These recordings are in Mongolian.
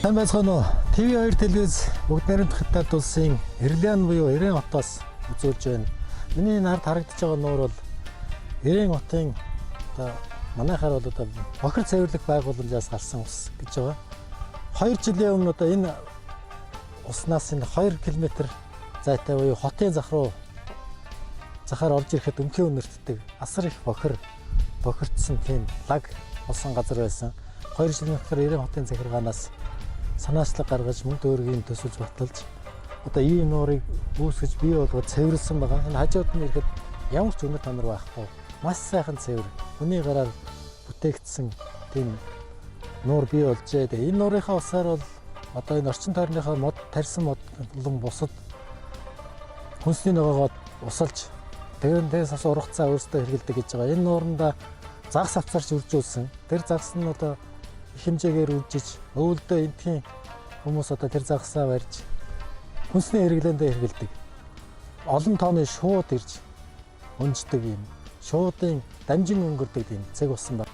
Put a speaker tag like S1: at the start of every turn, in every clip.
S1: Сайн байцгаана уу? TV2 телевиз бүгд найрамдах Хятад улсын Ирлиан буюу Ирээн хотоос үзүүлж байна. Миний нарт харагдаж байгаа нуур бол Ирээн хотын одоо манайхаар бол одоо бохир цэвэрлэх байгууламжаас гарсан ус гэж байгаа. 2 жилийн өмнө одоо энэ уснаас энэ 2 км зайтай буюу хотын захаар орж ирэхэд өмхий үнэртдэг асар их бохирдсан тийм лаг болсон газар байсан. 2 жилийн дотор Ирээн хотын захиргаанаас санаачлаг гаргаж мөнгө төгрөгийн төсөлж баталж одоо ийм нуурыг үүсгэж бий болгоод цэвэрлсэн байгаа. Энэ хажууд нь ирэхэд ямар ч өнөр тонор байхгүй. Маш сайхан цэвэр. Хүний гараар бүтээгдсэн тийм нуур бий болжээ. Энэ нуурынхаа усаар бол одоо энэ орчин тойрныхоо мод тарьсан мод болон бусад хүнсний ногоогоо усалж тэрнээс ус ургацаа өөрсдөө хэрэгэлдэг гэж байгаа. Энэ нууранда загас авцарч үржүүлсэн. Тэр загас нь одоо их хэмжээгээр үржиж өвөлдөө энтхийн хүмүүс одоо тэр загасаа барьж хүнсний хэрэглээндээ хэрэгэлдэг. Олон тооны шууд ирж өнждөг юм. Шуудын дамжин өнгөрдөг юм цэг болсон байна.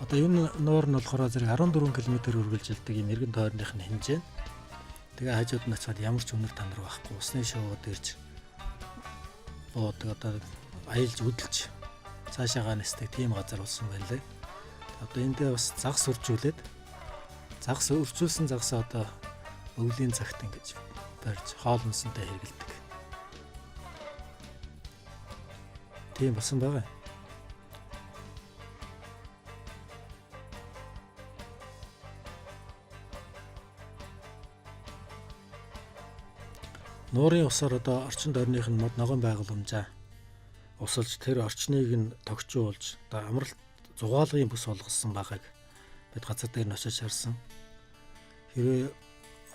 S1: Одоо энэ нуур нь болохоор зэрэг 14 км үргэлжилдэг юм эргэн тойрных нь хэмжээ. Тэгээ хажууд нь очиод ямар ч өнөр танар байхгүй усны шууд ирж буудаг одоо аялж үдэлж цаашаагаа нисдэг тийм газар болсон байлээ. Одоо эндээ бас загас үржүүлээд үржүүлсэн загасаа одоо өвлийн цагт ингэж барьж хоол хүнсэнтэй хэрэгэлдэг. Тийм болсон байгаа. Нуурын усаар одоо орчин тойрных нь мод ногоон байгууламжаа усалж тэр орчныг нь тогтжуулж одоо амралт зугаалгын бүс болгосон байгааг бид газар дээр нь очиж харсан. Хэрвээ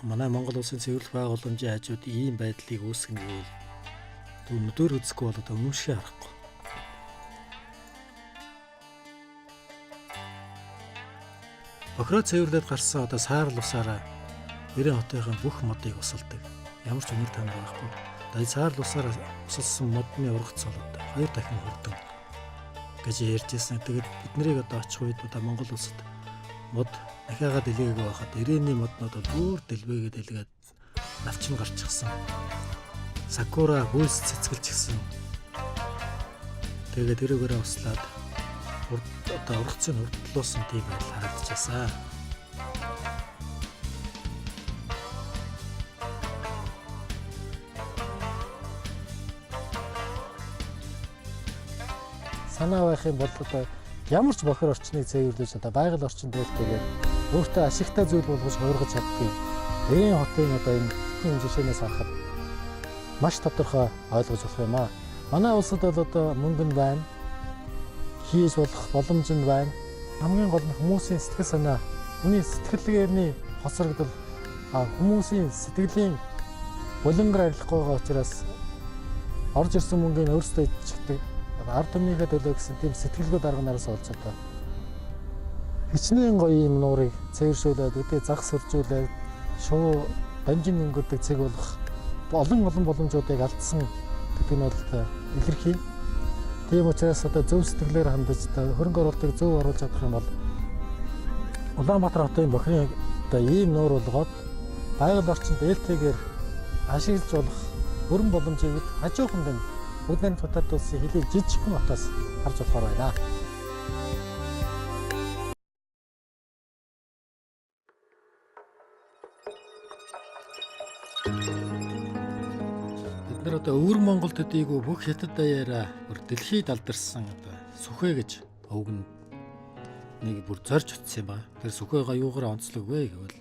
S1: манай Монгол улсын цэвэрлэх байгууламжийн хажууд ийм байдлыг үүсгэнэ гэвэл өнөдөр үзэхгүй бол одоо өмнөшгөө харахгүй. Бохироо цэвэрлээд гарсан одоо саарл усаараа Ирээн хотынхаа бүх модыг усалдаг. Ямар ч өнөр танар байхгүй. Одоо саарл усаараа усалсан модны ургац бол 2 дахин хурдан гэж ярьжсэн. Тэгээд бид нарыг одоо очих үед одоо Монгол улсад мод дахиагаад дэлгээгүй байхад Ирээний моднууд бол бүр дэлбэгээ дэлгээд навчин гарчихсан. Сакура хүйс цэцгэлчихсэн. Тэгээд тэрүүгээрээ услаад одоо ургацыг хурдлуулсан тийм байдал харагдчихсан. Санаа байх юм бол одоо ямар ч бохир орчныг цэвэрлэж одоо байгаль орчин дээлтэйгээр өөртөө ашигтай зүйл болгож хуургаж чаддгийг Ирээн хотын одоо энэ хүн жишээнээс харахад маш тодорхой ойлгож болох юм аа. Манай улсад бол одоо мөнгө нь байна, хийж болох боломж нь байна. Хамгийн гол нь хүмүүсийн сэтгэл санаа, хүний сэтгэлгээний хоцрогдол, хүмүүсийн сэтгэлийн булангар арилахгүй байгаа учраас орж ирсэн мөнгөний өөрсдөө ичдэг. Ард түмнийхээ төлөө гэсэн тийм сэтгэлгүй дарганараас олж одоо хичнээн гоё юм нуурыг цэвэршүүлээд үдээ загас үржүүлээд шуу дамжин өнгөрдөг цэг болох олон боломжуудыг алдсан гэдэг нь бол илэрхий. Тийм учраас одоо зөв сэтгэлээр хандаж хөрөнгө оруулалтыг зөв оруулж чадах юм бол Улаанбаатар хотын бохирын одоо ийм нуур болгоод байгаль орчинд ээлтэйгээр ашиглаж болох бүрэн боломжийг хажууханд нь бүгд найрамдах Хятад улсын хилийг жижигхэн хотоос харж болохоор байна. Бид нар одоо өвөр Монгол төдийгүй бүх Хятад даяараа бүр дэлхийд алдарсан одоо сүхэ гэж өвгөн нэг бүр зорж утсан юм ба. Тэр сүхэгаа юугаар онцлог вэ гэвэл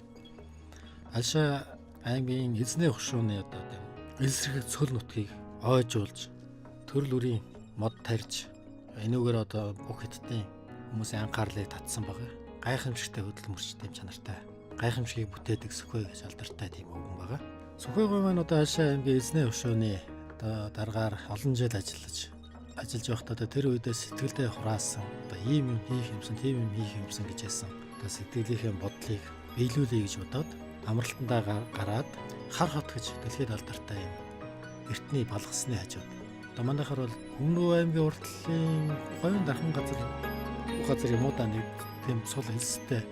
S1: Алшаа аймгийн эзний хушууны одоо эсрэг цөл нутгийг ойжуулж төрөл бүрийн мод тарьж энүүгээр одоо бүх Хятадын хүмүүсийн анхаарлыг татсан байгаа. Гайхамшигтай хөдөлмөрчтэй чанартай. Гайхамшигыг бүтээдэг сүхэ гэж алдартай тийм өвгөн байгаа. Сүхэгүй маань одоо Алшаа аймгийн эзний хушууны одоо даргаар олон жил ажиллаж байхдаа тэр үедээ сэтгэлдээ хураасан одоо ийм юм хийх юмсан, тийм юм хийх юмсан гэж хэлсэн. Одоо сэтгэлийнхээ бодлыг биелүүлэе гэж бодоод амралтандаа гараад хар хот гэж дэлхийд алдартай юм эртний балгасны хажууд. Одоо манайхаар бол Өмнөв аймгийн уртлын говийн дархан газар юмудаа нэг тийм сул хэлстэй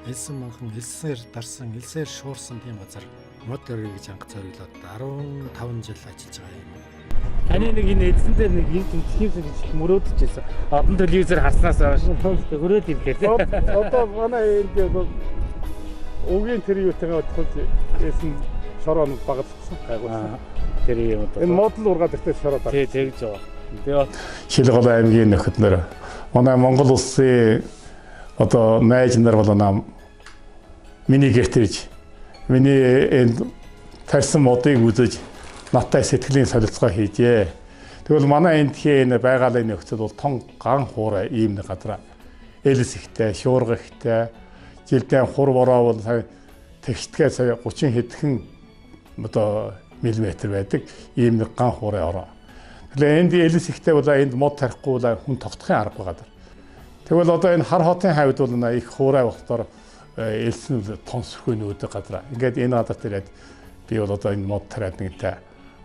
S1: элсэн манхан, элсээр дарсан, элсээр шуурсан тийм газар мод төрөй гэж анх зориулаад 15 жил ажиллаж байгаа юм.
S2: Таны нэг энэ эзэн дээр нэг юм тэмцэхийсэн гэж мөрөөдөж байсан. Одон телевизээр харснаас хойш хөрөөд ирлээ.
S3: Одоо манай энд өгийн тэр юутайгаа бодход эзэн шороон багтсан гайгуулсан.
S2: Тэр юм одоо.
S3: Энэ модл ургаад ихтэй шороод байна.
S2: Тий, тэгж байгаа. Тэгээ
S3: Шилгол аймгийн нөхөднөр манай Монгол улсын одоо найз нар болоо миний гэрт ирж миний энд тарьсан модыг үзэж надтай сэтгэлийн солилцоо хийжээ. Тэгвэл манай эндхийн энэ байгалийн нөхцөл бол тон ган хуурай ийм нэг газар. Элс ихтэй, шуурга ихтэй, жилдээ хур бороо бол тэгштгээ сая 30 хэдхэн одоо миллиметр байдаг ийм нэг ган хуурай ороо. Тэгэхээр энд элс ихтэй бол энд мод тарихгүй бол хүн тогтохын аргагүй газар. Тэгвэл одоо энэ хар хотын хавьд бол их хуурай болохоор элсэн тонсрохын нөөдөг газар. Ингээд энэ газар дээр би бол одоо энэ мод тариад нэгтэй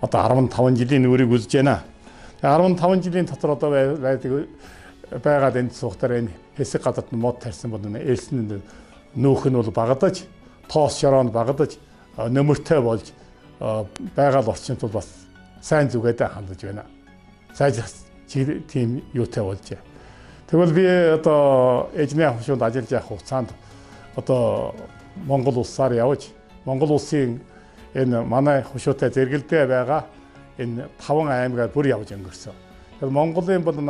S3: одоо 15 жилийн нүрийг үзэж байна. 15 жилийн дотор одоо байгаад энд суугтаар энэ хэсэг гадаад мод тарьсан бол элсэн нүүх нь бол багадаж, тоос шороон багадаж, нөмөртэй болж байгаль орчинд бол бас сайн зүгээдээ хандаж байна. Сайж тийм юутай болж. Тэгвэл би одоо эжний хөвшөнд ажиллаж явах хугацаанд одоо Монгол улсаар явж Монгол улсын энэ манай хөвшөөтэй зэрэгэлдээ байгаа энэ 5 аймгаар бүр явж өнгөрсөн. Тэгэхээр Монголын бол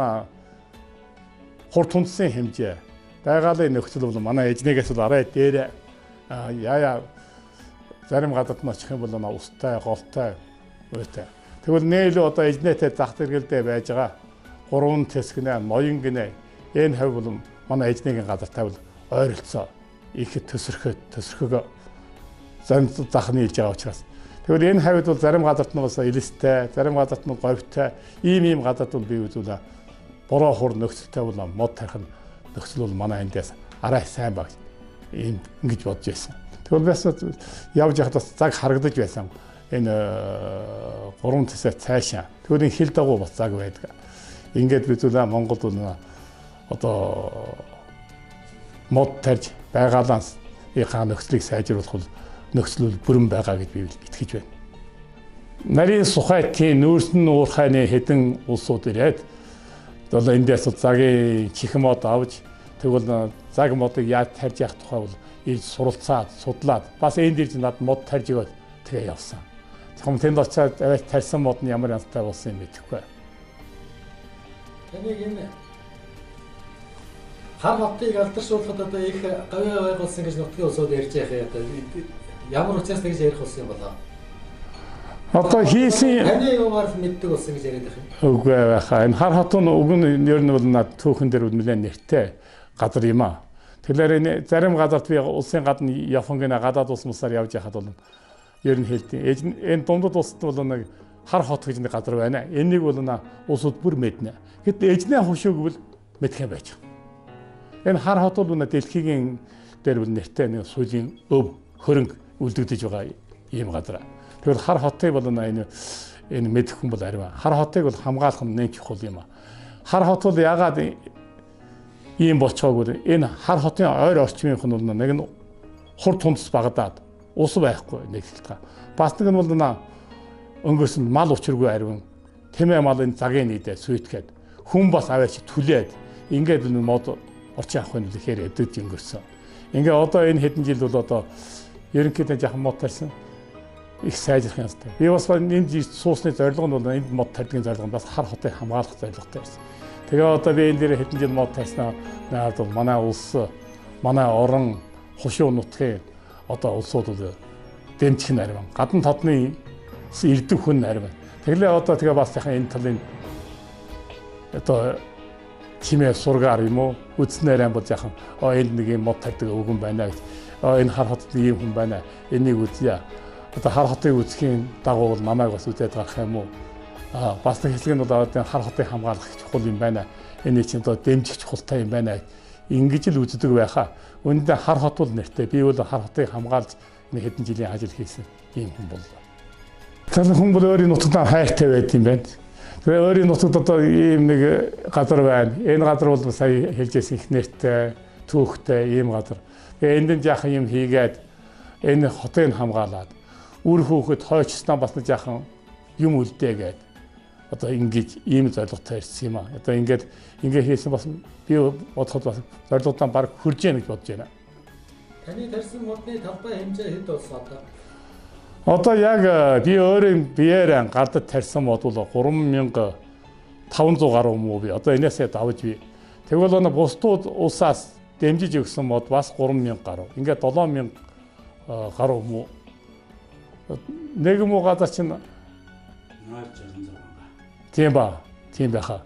S3: хурд хүнсийн хэмжээ байгалийн нөхцөл бол манай эжнээс бол арай дээр яа зарим гадаад нь очих юм бол устай, голтой үүтэй. Тэгвэл нээлээ одоо эжнээтэй зах зэрэгэлдээ байж байгаа 3 тэсгнэ, ноён гинэ энэ хав бол манай эжнийгийн газартай бол ойролцоо их төсөрхөг зан захны илж байгаа учраас тэгвэл энэ хавьд бол зарим газарт нь бас элстэй, зарим газарт нь говьтой ийм газарт бол би үзүүлээ бороо хур нөхцөлтэй бол мод тарих нөхцөл бол манай эндээс арай сайн баг ийм ингэж бодож байсан. Тэгвэл бас явж яхад бас цаг харагдаж байсан. Энэ 3 тэсээ цаашаа. Тэгвэл энэ хил дагуу бас цаг байдаг. Ингээд үзүүлээ Монголд бол одоо мод тарж байгаалаас нөхцөлийг сайжруулах нөхцөл бүрэн байгаа гэж би итгэж байна. Нарийн Сухайтын нүүрсэн уурхайны хэдэн улсууд ирээд одоо эндээс цагийн чихэн мод авч тэгвэл цаг модыг яаж тарж явах тухай бол ирж суралцаад судлаад бас энд ирж над мод тарж өгөөд тэгээ явсан. Тэгвэл тэнд очиад аваад тарьсан мод нь ямар янзтай болсон юм мэдэхгүй.
S1: Таныг энэ хар хотыг алдаршуулахад одоо их гавьяа байгуулсан гэж нутгийн улсууд ярьж байгаа одоо ямар учраас тэгж ярих болсон юм болоо.
S3: Одоо хийсэн
S1: таны юмар мэддэг болсон гэж яриад байх юм.
S3: Үгүй байхаа. Энэ хар хотын уг нь ер нь бол над түүхэн дээр нэлээд нэртэй газар юм аа. Тэгэхээр энэ зарим газарт би улсын гадна явхан гэнэ гадаад улс мусаар явж яхад бол ер нь хэлдэг. Энэ дундад улсад бол нэг хар хот гэж нэг газар байна. Энийг бол улсууд бүр мэднэ. Гэтэл эжний хөвшөөг бол мэдэх юм байж. Энэ хар хот бол дэлхийн дээр бол нэртэй нэг сүүлийн өв хөрөнгө үлдэгдэж байгаа ийм газар. Тэгвэл хар хотыг бол энэ мэдэх хүн бол арай. Хар хотыг бол хамгаалах нь нэг чухал юм аа. Хар хот бол ягаад ийм болчихоогүй энэ хар хотын ойр орчмынх нь бол нэг нь хурд тундас багадаад ус байхгүй нэг хэлтга. Бас нэг нь бол өнгөрсөн мал учиргүй ариун тэмээ мал энэ цагийн нийдээ сүйтгэхэд хүн бас аваач түлээд ингээд мод орчин авахын ихээр эвдэж өнгөрсөн. Ингээ одоо энэ хэдэн жил бол одоо ерөнхийдөө жахан мод тарьсан их сайжрах юмтай. Би бас энэ суусны зорилго нь бол энд мод тарьдгийн зорилго нь бас хар хотыг хамгаалах зорилготой байсан. Тэгээ одоо би энэ дээр хэдэн жил мод тарьснаа наад бол манай улс, манай орон, хушуу нутгийн одоо улсууд бол дэмжих нь арив. Гадна тодны ирдэг хүн арив. Тэглээ одоо тэгээ бас яхан энэ талын одоо чимээ сургаар юм уу үзнээр юм бол яхан энд нэг юм мод тарьдаг өвгөн байна гэж энэ хар хотод ийм хүн байна энийг үзье одоо хар хотыг үзхийн дагуу бол намайг бас үзээд гарах юм уу бас нэг хэсэг нь бол одоо хар хотыг хамгаалах чухал юм байна энэ чинь одоо дэмжих чухалтай юм байна ингэж л үздэг байхаа үүндээ хар хот бол нэртэй би бол хар хотыг хамгаалж нэг хэдэн жилийн ажил хийсэн ийм хүн боллоо. Тэр хүн бол өөрийн нутагтаа хайртай байд юм байна. Тэгээ өөрийн нутагт одоо ийм нэг газар байна. Энэ газар бол сая хэлжсэн их нэртэй, түүхтэй ийм газар. Энд жаахан юм хийгээд энэ хотыг хамгаалаад үр хөөхөд хойчснаа бас жаахан юм үлдээгээд одоо ингэж ийм зорилготой ирсэн юм аа. Одоо ингээд хийсэн бас би бодоход бас зорилготой баг хүрж яах гэж бодож байна.
S1: Таны тарьсан модны талбай хэмжээ хэд болсон одоо?
S3: Одоо яг би өөрийн биеэр гадад тарьсан мод бол 3500 гаруй муу би. Одоо энээсээ давж би. Тэгвэл өнө бусдууд улсаас дэмжиж өгсөн мод бас 3000 гаруй. Ингээд 7000 гаруй муу. Нэг муу газар чинь
S2: 866
S3: ба. Тийм байхаа.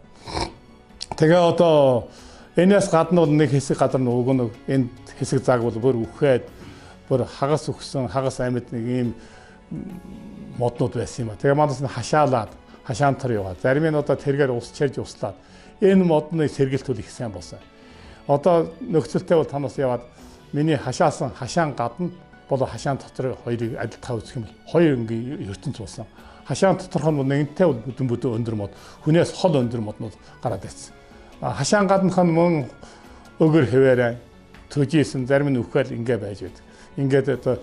S3: Тэгээ одоо энэс гадна бол нэг хэсэг газар нөгөө нэг энэ хэсэг заг бол бүр үхээд бүр хагас өгсөн, хагас амьд нэг ийм моднууд байсан юм а. Тэгээ манаас нь хашаалаад, хашаантар яваад. Зарим нь одоо тэргээр ус чирж услаад энэ модны сэргэлт үл их сайн болсон. Одоо нөхцөлтэй бол танаас яваад миний хашаасан хашаан гадна бол хашаан дотор хоёрыг адилтаа үзэх юм бол хоёр ингийн ертөнц болсон. Хашаан доторх нь нэгэнтээ бол бүдэн өндөр мод, хүнээс хол өндөр моднууд гараад ирсэн. Хашаан гаднах нь мөн өгөр хэвээрээ төжийсэн зарим нь үхэл ингээ байж байдаг. Ингээд одоо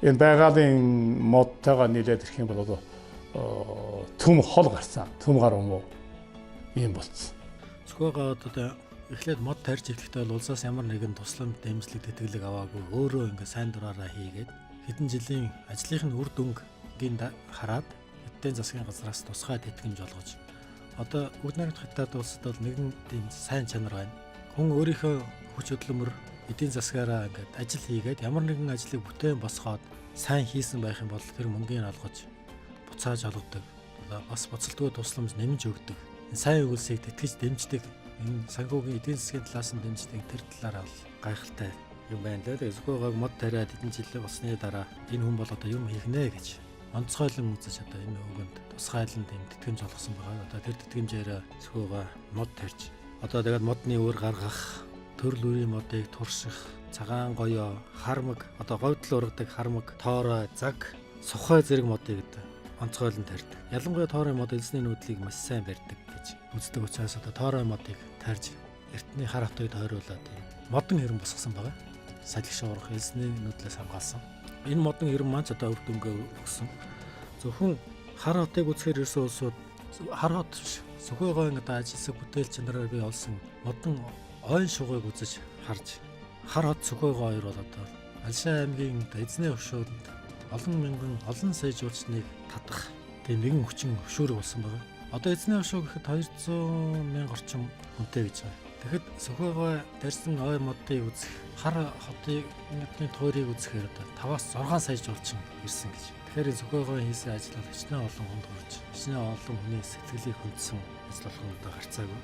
S3: энэ байгалийн модтойгоо нийлээд ирэх юм бол одоо төм хол гарсан, төм гар юм уу ийм болцсон.
S1: Зөвхөн одоо эхлээд мод тарьж эхлэхдээ бол улсаас ямар нэгэн тусламж дэмжлэг тэтгэлэг аваагүй өөрөө ингээ сайн дураараа хийгээд хэдэн жилийн ажлынхын үр дүнгийн хараад эдийн засгийн газраас тусгай тэтгэмж олгож одоо Бүгд найрамдах Хятад улсад бол нэгэн тийм сайн чанар байна. Хүн өөрийнхөө хүч хөдөлмөр эдийн засгаараа ингээд ажил хийгээд ямар нэгэн ажлыг бүтээн босгоод сайн хийсэн байх юм бол тэр мөнгөний олгож буцааж олгодог. Бас буцалтгүй тусламж нэмж өгдөг. Энэ сайн өгүүлсийг тэтгэж дэмждэг. Энэ санхүүгийн эдийн засгийн талаас нь дэмждэг тэр талаараа бол гайхалтай юм байна лээ. Зөвхөн мод тариад эдэн жилээ болсны дараа энэ хүн бол одоо юм хийх нэ гэж онцгойлон үзэж одоо энэ өгөнд тусгайлан тийм тэтгэмж олгосон байгаа. Одоо тэр тэтгэмжээр зөвхөн мод тарьж одоо тэгээд модны өөр гаргах, төрөл бүрийн модыг турших, цагаан гоёо, хармаг, одоо говьдол ургадаг хармаг, тоорой, заг, сухай зэрэг модыг онцгойлон тарьдаг. Ялангуяа тоорой мод элсний нүүдлийг маш сайн барьдаг гэж үздэг учраас одоо тоорой модыг тарьж эртний хар хотыг тойруулаад модон хэрэм босгосон байгаа. Салхи шуурах элсний нүүдлээс хамгаалсан. Энэ модон хэрэм маань ч одоо үр дүнгээ өгсөн. Зөвхөн хар хотыг үзэхээр ерөөсөө улсууд хар хот Сүхбаатарын одоо ажилсаг бүтээл чанараар бий олсон модон ойн шугыг үзэж харж хар хот Сүхбаатар хоёр бол одоо Алшаа аймгийн эзний хөвшөөнд олон мянган олон сая жуулчныг татах тийм нэгэн хүчин хөшүүрэг болсон байгаа. Одоо эзний хөвшөө гэхэд 200 мянга орчим хүнтэй гэж байна. Тэгэхэд Сүхбаатар тарьсан ой модыг үзэх, хар хотын туурийг үзэхээр одоо 5-6 сая жуулчин ирсэн гэж. Тэгэхээр Сүхбаатарын хийсэн ажил бол хичнээн олон хүнд хүрч, хичнээн олон хүний сэтгэлийг хөдсөн ажил болгоно гарцаагүй.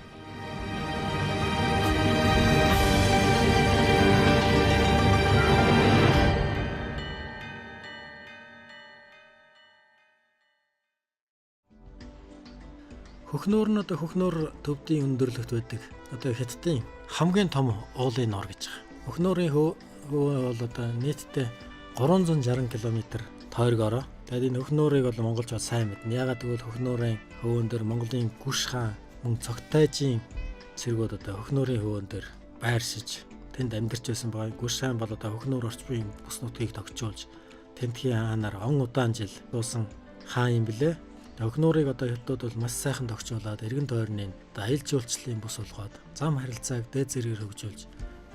S1: Хөхнөөр нь одоо хөхнөөр төвдийн өндөрлөгт байдаг. Одоо Хятадын хамгийн том уулын нор гэж байгаа. Хөхнөөрийн хөө бол одоо нийтдээ 360 км тойргоороо. Тэгээд энэ хөхнөөрийг бол монголч бол сайн мэднэ. Ягаад гэвэл хөхнөөрийн хөвөн дээр Монголын Гүш хаан мөн Цогтайжийн цэргүүд одоо хөхнөөрийн хөвөн дээр байршиж тэнд амьдарч байсан байгаа. Гүш хаан бол одоо хөхнөөр орчмын бүс нутгийг тогтжуулж тентхийн хаанаар он удаан жил дуусан хаан юм блэ. Хөхнөөрийг одоо хятадууд бол маш сайхан тогтжуулаад эргэн тойрны одоо аялал жуулчлалын бус болгоод зам харилцааг дээд зэргээр хөгжүүлж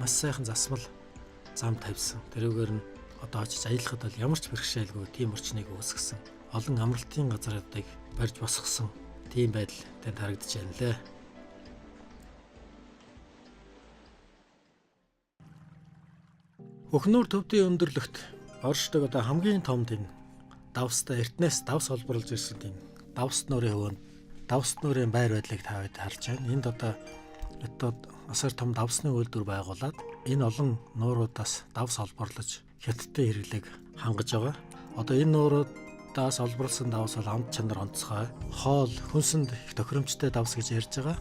S1: маш сайхан засмал зам тавьсан. Тэрүүгээр нь одоо очиж аялахад бол ямар ч бэрхшээлгүй тийм орчныг үүсгэсэн. Олон амралтын газруудыг барьж босгосон тийм байдал тэнд харагдаж байна лээ. Хөхнөөр төвдийн өндөрлөгт оршдог одоо хамгийн том тийм давстай эртнээс давс холборлож ирсэн тийм давс нуурын хөвөнд давс нуурын байр байдлыг тавьад харж байна. Энд одоо хятад асар том давсны үйлдвэр байгуулад энэ олон нууруудаас давс холборлож хятадын хэрэглээг хангаж байгаа. Одоо энэ нууруудаас олборлсон давс бол амт чанар онцгой, хоол, хүнсэнд их тохиромжтой давс гэж ярьж байгаа.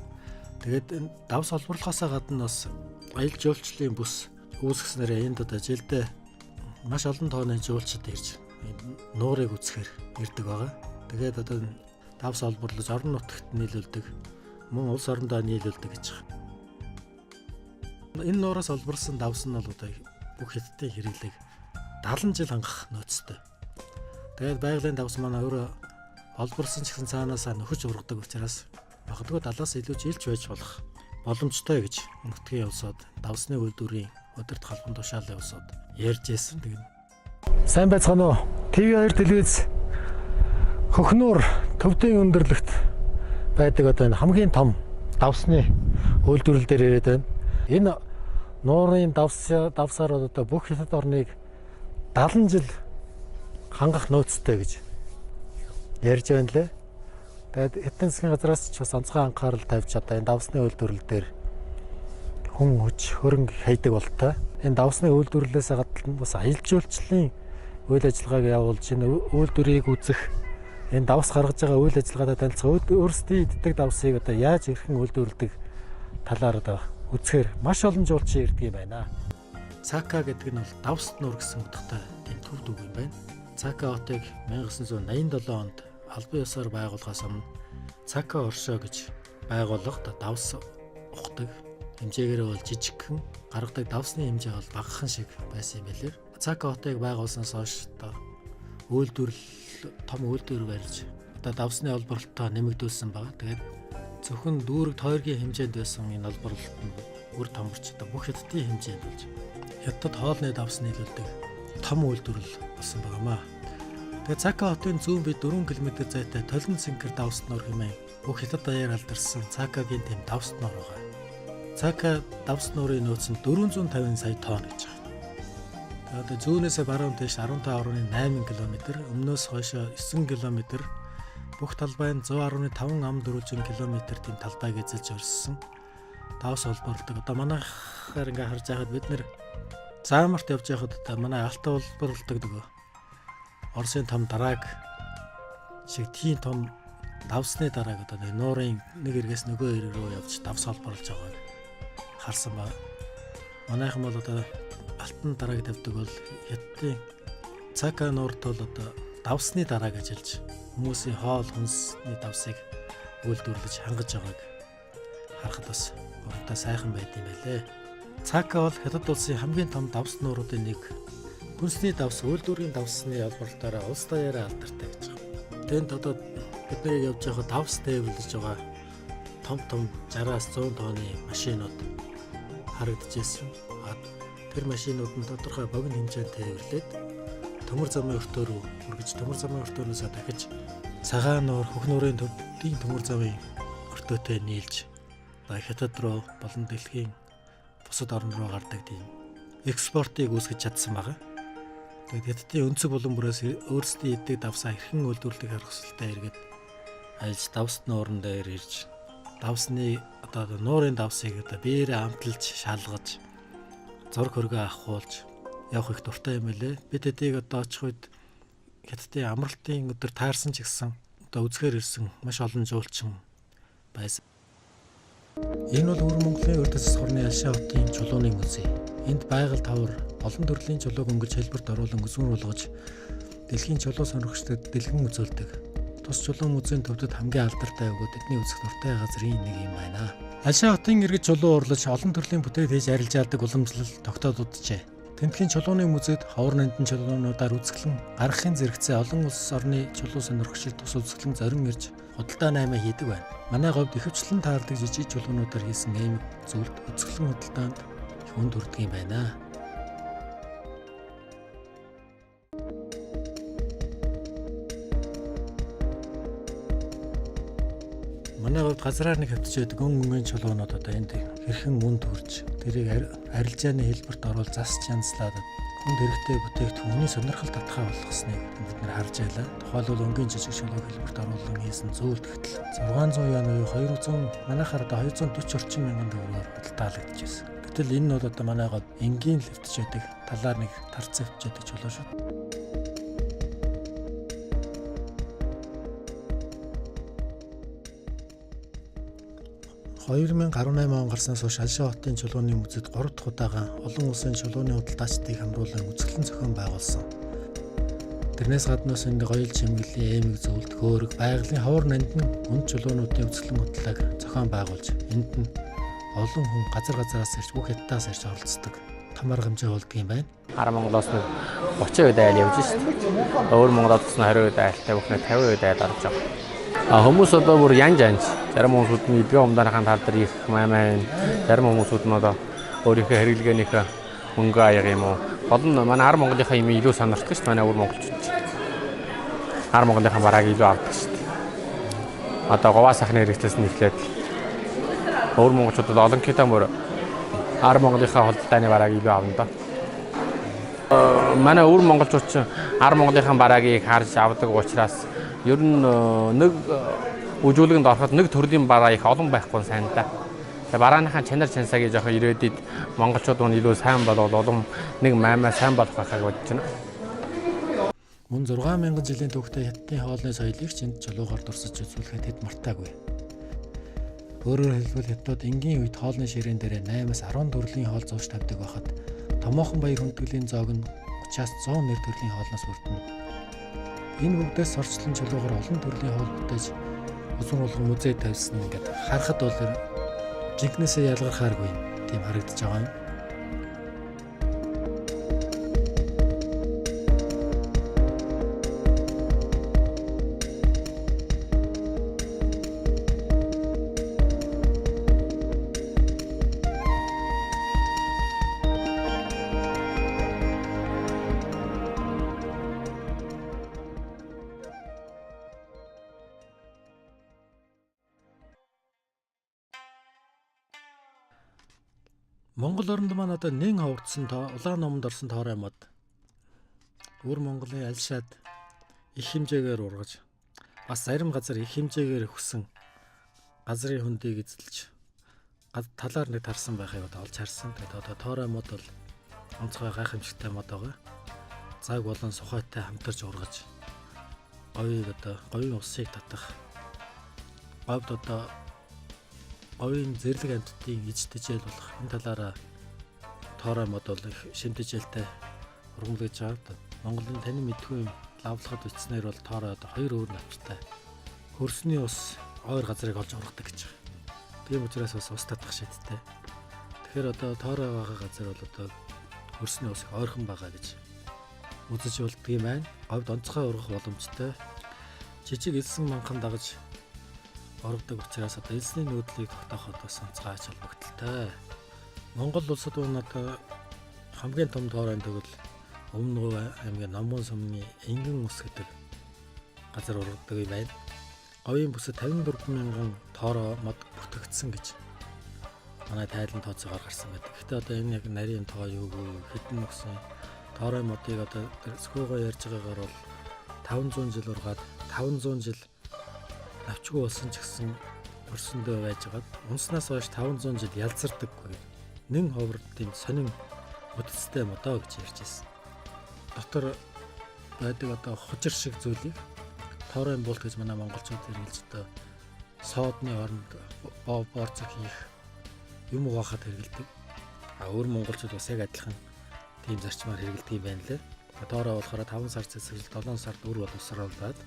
S1: Тэгээд энэ давс олборлохоосаа гадна бас аялал жуулчлалын бүс үүсгэснээр энд одоо жилдээ маш олон тооны жуулчид ирж нуурыг үзэхээр ирдэг байгаа. Тэгээд одоо давс олборлож орон нутагт нийлүүлдэг, мөн улс орондоо нийлүүлдэг гэж байна. Энэ нуураас олборлсон давс нь бол одоо бүх хятадын хэрэглээг 70 жил хангах нөөцтэй. Тэгээд байгалийн давс маань өөрөө олборлсон ч гэсэн цаанаасаа нөхөж ургадаг учраас магадгүй 70-аас илүү жилч байж болох боломжтой гэж нутгийн улсууд давсны үйлдвэрийн өдөрт халбан тушаалын улсууд ярьж ирсэн. Тэгээд сайн байцгаана уу? TV2 телевиз Хөхнөр төвдийн өндөрлөгт байдаг одоо энэ хамгийн том давсны үйлдвэрлэл дээр ирээд байна. Энэ нуурын давсаар одоо бүх хятад орныг 70 жил хангах нөөцтэй гэж ярьж байна лээ. Тэгээд эдийн засгийн газраас ч бас онцгой анхаарал тавьж одоо энэ давсны үйлдвэрлэл дээр хүн хүч хөрөнгө хайдаг болтой. Энэ давсны үйлдвэрлэлээс гадна бас аялал жуулчлалын үйл ажиллагааг явуулж энэ үйлдвэрийг үзэх, энэ давс гаргаж байгаа үйл ажиллагаатай танилцах, өөрсдийн иддэг давсыг одоо яаж хэрхэн үйлдвэрлэдэг талаар одоо үзэхээр маш олон жуулчин ирдэг юм байна. Цака гэдэг нь бол давс нуур гэсэн утгатай тийм төвд үг юм байна. Цака хотыг 1987 онд албан ёсоор байгуулахаас өмнө Цака оршоо гэж байгууллага давс ухдаг. Хэмжээгээр бол жижигхэн, гаргадаг давсны хэмжээ бол багахан шиг байсан юм билээ. Цака хотыг байгуулснаас хойш одоо том үйлдвэр барьж одоо давсны олборлолтоо нэмэгдүүлсэн байна. Тэгээд зөвхөн дүүрэг тойргийн хэмжээнд байсан энэ олборлолт нь үр томорч одоо бүх хятадын хэмжээнд болж хятад хоолны давс нийлүүлдэг том үйлдвэрлэл болсон байнамаа. Тэгээд Цака хотын зүүн бие 4 км зайтай Толин Цэнгэр давс нуур хэмээн бүх хятад даяар алдарсан Цакагийн тэм давс нуур байгаа. Цака давс нуурын нөөц нь 450 сая тонн гэж байна. Одоо зүүнээс баруун тийш 15.8 км, өмнөөс хойшоо 9 км, бүх талбай нь 110.5 ам дөрвөлжин км тийм талбайг эзэлж өрссөн. Давс олборлдог. Одоо манайхаар ингээ харж байхад бид нэр заамарт явж байхад одоо манай алта олборлдог нөгөө Оросын том дарааг шиг тийм том давсны дарааг одоо нуурын нэг эргээс нөгөө эрг рүү явж давс олборлож байгааг харсан ба. Манайхан бол одоо алтан дарааг тавьдаг бол хятадын Цака нуурт бол одоо давсны дарааг ажиллаж хүмүүсийн хоол хүнсний давсыг үйлдвэрлэж хангаж байгааг харахад бас урагтаа сайхан байд юм байлээ. Цака бол хятад улсын хамгийн том давс нууруудын нэг. Хүнсний давс, үйлдвэрийн давсны олборлолтоор улс даяараа алдартай гэж байна. Тэнд одоо бид нарыг явж байхад давс тээвэрлэж байгаа том 60-аас 100 тонны машинууд харагдчихсэн. Тэр машинууд нь тодорхой богино хэмжээнд тээвэрлээд төмөр замын өртөө рүү үргэж төмөр замын өртөөнөөсөө дахиж цагаан нуур, Хөхнөрийн төвдийн төмөр замын өртөөтэй нийлж хятад руу болон дэлхийн бусад орн руу гардаг тийм экспортыг үүсгэж чадсан байгаа. Тэгээд хятадын өнцөг булан бүрээс өөрсдийн иддэг давсаа хэрхэн үйлдвэрлэх арга хөсөлтэй эргээд айлж давс нууран дээр ирж давсны одоо нуурын давсыг одоо биеэрээ амталж шалгаж зураг хөргөө авахулж явах их дуртай юм байлээ. Бид эдийг одоо очих үед хятадын амралтын өдөр таарсан ч гэсэн одоо үзэхээр ирсэн маш олон жуулчин байсан. Энэ бол Өвөр Монголын урд засаг хорны Алшаа хотын чулууны музей. Энд байгаль тавар олон төрлийн чулууг өнгөж хэлбэрт оруулан үзмэр болгож дэлхийн чулуу сонирхчдод дэлгэн үзүүлдэг. Тус чулуу музейн төвдөд хамгийн алдартай өгөөд эдний үзэх дуртай газрын нэг юм байна. Алшаа хотын иргэд чулуу урлаж олон төрлийн бүтээл хийж арилжаадаг уламжлал тогтооduджээ. Тэмдгийн чулууны музейд ховор нандин чулуунуудаар үзэсгэлэн гаргахын зэрэгцээ олон улс орны чулуу сонирхчид тус үзэсгэлэн зорин ирж худалдаа наймаа хийдэг байна. Манай говьд ихэвчлэн таардаг жижиг чулуунуудаар хийсэн ийм зүйлд үзэсгэлэн худалдаанд хүнд хүрдэг юм байна. Манай говьд газраар нэг хөвтөж байдаг өнгөн чулуунууд одоо энд хэрхэн мөнд хүрч тэрийг арилжааны хэлбэрт оруулж засч янзлаад хүнд хэрэгтэй бүтээгдэхүүний сонирхол татхаа болгосныг бид нар харж байлаа. Тухайлбал өнгийн жижиг чулууг хэлбэрт оруулан хийсэн зөвлөлт гэтэл 600 ян уу 200 манайхаар одоо 240 орчим мянган төгрөгөөр худалдаалагдаж байсан. Гэтэл энэ нь бол одоо манай говьд энгийн л хөвтөж байдаг талаар нэг тарц хөвтөж байдаг чулуу шүү. - 2018 он гарснаас хойш Алшаа хотын чулууны музейд 3 дахь удаага олон улсын чулууны худалдаачдыг хамруулан үзэсгэлэн зохион байгуулсан. Тэрнээс гаднаас энэ гоёл чимгэлийн эмэг зөвлөлт хөөрөг байгалийн ховор нандин үнд чулуунуудын үзэсгэлэн хөтлөлийг зохион байгуулж энд нь олон хүн газар газараас ирж бүх хятадаас ирж оролцдог. том арга хэмжээ болдго юм байна.
S4: Ар Монголоос нэг 30% айл явж шүү дээ. Өөр Монголоос нь 20% айлтай бүхнээ 50% айл орж байгаа. Хүмүүс одоо бүр янж. Зарим хүмүүсүүд нь эдгээр умдаарханд тал дээр их маймаа. Зарим хүмүүсүүд нь одоо өөрийнхөө хэрэглэгээнийхээ мөнгө аяг юм уу. Гол нь манай Ар Монголынхаа юм илүү сонирхдаг шүү дээ. Манай өөр монголчууд. Ар Монголынхаа барааг илүү авдаг шүү дээ. Одоо говаа сахны хэрэгтээс нь эхлээд өөр монголчуудад олон кило мөр Ар Монголынхаа холдооны барааг илүү авна да. Манай өөр монголчууд ч Ар Монголынхаа бараагийг харж авдаг учраас ер нь нэг үжүүлэгэнд ороход нэг төрлийн бараа их олон байхгүй сайн да. Тэгээ барааныхаа чанар чансагийн жоохон ирээдүйд монголчууд нь илүү сайн болоод олон нэг маймаа сайн болох байхыг бодож байна.
S1: Мөн 6000 жилийн түүхтэй хятадын хоолны соёлыг ч энд жолоогоор дурсаж үзүүлэхэд хэд мартаагүй. Өөрөөр хэлбэл хятад энгийн үед хоолны ширээн дээр 8-аас 10 төрлийн хоол зурж тавьдаг байхад томоохон баяр хүндэтгэлийн зоог нь 30-аас 100 нэр төрлийн хоолноос бүрдэнэ. Энэ бүгдээс сурчлан чулуугаар олон төрлийн хоол бүтээж усан болгон музей тавьсан ингээд харахад бол жинкнээсээ ялгархааргүй тийм харагдаж байгаа юм. Монгол оронд маань одоо нэн ховгдсон улаан номонд орсон тоорой мод өөр Монголын аль шаад их хэмжээгээр ургаж бас зарим газар их хэмжээгээр хүссэн газрын хөндийг эзэлж талаар нэг тарсан байхыг одоо олж харсан. Тэгээд одоо тоорой мод бол онцгой гайхамшигтай мод байгаа. Цаг болон сухайтай хамтарч ургаж говийг одоо говийн усыг татах говьд одоо говийн зэрлэг амьтдын ижтэжэл болох энэ талаараа тоорой мод бол их шимтэжэлтэй ургамлаж байгаа. Монголын танин мэдгүй лавлахад бичснээр бол тоорой одоо 2 өөр навчтай хөрсний ус ойр газрыг олж ургадаг гэж байгаа. Тийм учраас бас ус татах шийдтэй. Тэгэхээр одоо тоорой байгаа газар бол одоо хөрсний усыг ойрхон байгаа гэж үзэж болдго юм байна. Говьд онцгой ургах боломжтой. Жижиг элсэн манхан дагаж орогдог учраас одоо элсний нүүдлийг тогтооход бас онцгой ач холбогдолтой. Монгол улсад одоо хамгийн том тооройн тэгвэл Өмнөг аймгийн Намбун сумны Энгэн ус гэдэг газар ургадаг юм байна. Говийн бүсэд 54,000 тоорой мод бүтгэгдсэн гэж манай тайлан тооцоогоор гарсан байдаг. Гэхдээ одоо энэ яг нарийн тоо юугүй хэдэн өгсөн тоорой модыг одоо зөвхөн ярьж байгаагаар бол 500 жил ургаад 500 жил навчгүй болсон ч гэсэн өрсөндөө байж байгаад унснаас хойш 500 жил ялзардаггүй. Нэн ховрд тийм сонин үтцтэй модоо гэж ярьж байсан. Дотор байдаг одоо хужир шиг зүйлийг тооройн булт гэж манай монголчууд хэлж одоо соодны оронд борцог хийх юм угаахад хэрэгэлдэг. Өөр монголчууд бас яг адилхан тийм зарчмаар хэрэгэлдэг юм байна лээ. Тоорой болохоор 5 сар цэцэглэл 7 сард үр боловсруулаад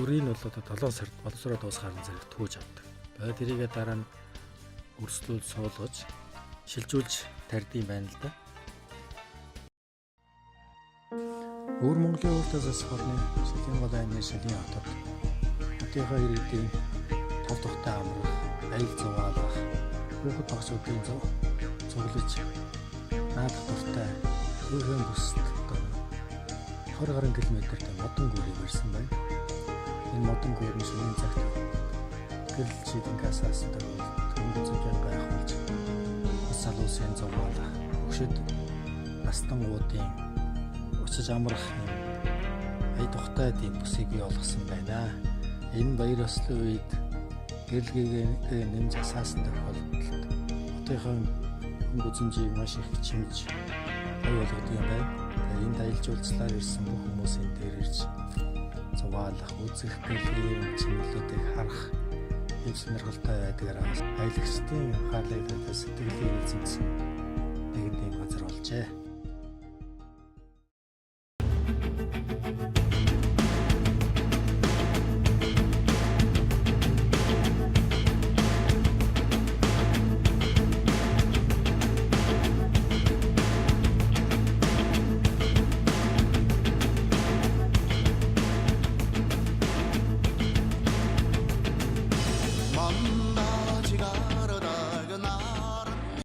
S1: үрийг нь бол одоо 7 сард боловсроо дуусгаар нь зэрэг түүж авдаг. Тэгээд тэрийгээ дараа нь өрслүүл суулгаж шилжүүлж тарьдсан байна л да. Өөр Монголын өөртөөс хөрний шилэн гол аймгийн шилэн хотод хотынхаа иргэдийн тав тухтай амрах, аял зугаалах, хүүхэд багшуудын цуглаж наадах дуртай хөргөн бүсд 20 гаруй километртэй модон гүрийг ирсэн байна. Энэ модон гүр нь шөнийн цагт гэрэл чийдэн гасаас төвөнд зүйн гайхуулж ус салуусын зугаалах, өгшөд настангуудын очиж амрах ая тухтай тийм бүсийг бий болгосон байна. Энэ баяр ёслолын үед гэрэлгээ нэмж асаасан тохиолдолд хотынхаа гүзэмжийг маш их чимж бий болгодог юм байна. Тэгэхээр энэ аялал жуулчлалаар ирсэн бүх хүмүүсийн дээр ирж зугаалах, үзэх, гэлгийн чимэглүүдийг харах юм сонирхолтой байдгаараа аялагчдын хаалгыг сэтгэлийг эзэмсэн нэгэн тийм газар болжээ.